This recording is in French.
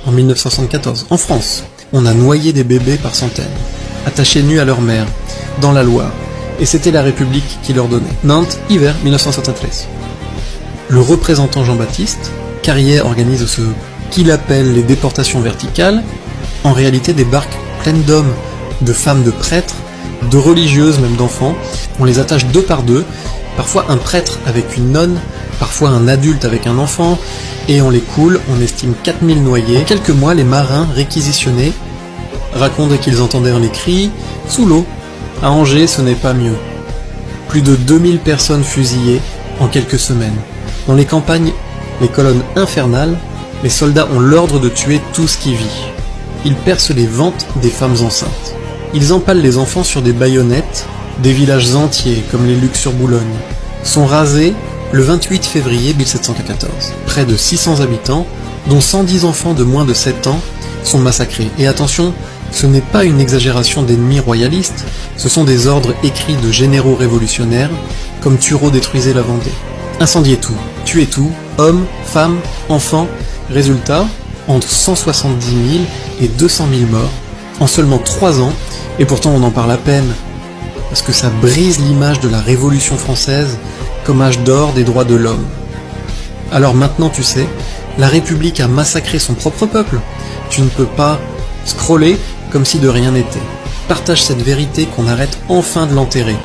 en 1974, en France. On a noyé des bébés par centaines, attachés nus à leur mère, dans la Loire, et c'était la République qui leur donnait. Nantes, hiver 1973. Le représentant Jean-Baptiste Carrière organise ce qu'il appelle les déportations verticales, en réalité des barques pleines d'hommes, de femmes, de prêtres, de religieuses, même d'enfants. On les attache deux par deux, parfois un prêtre avec une nonne, parfois un adulte avec un enfant, et on les coule, on estime 4000 noyés. En quelques mois, les marins réquisitionnés racontent qu'ils entendirent les cris sous l'eau. À Angers, ce n'est pas mieux. Plus de 2000 personnes fusillées en quelques semaines. Dans les campagnes, les colonnes infernales, les soldats ont l'ordre de tuer tout ce qui vit. Ils percent les ventres des femmes enceintes. Ils empalent les enfants sur des baïonnettes. Des villages entiers, comme les Lucs sur Boulogne, sont rasés le 28 février 1714. Près de 600 habitants, dont 110 enfants de moins de 7 ans, sont massacrés. Et attention, ce n'est pas une exagération d'ennemis royalistes, ce sont des ordres écrits de généraux révolutionnaires, comme Turreau détruisait la Vendée. Incendier tout, tuer tout, hommes, femmes, enfants, résultat, entre 170 000 et 200 000 morts, en seulement 3 ans, et pourtant on en parle à peine, parce que ça brise l'image de la Révolution française comme âge d'or des droits de l'homme. Alors maintenant tu sais, la République a massacré son propre peuple. Tu ne peux pas scroller comme si de rien n'était. Partage cette vérité qu'on arrête enfin de l'enterrer.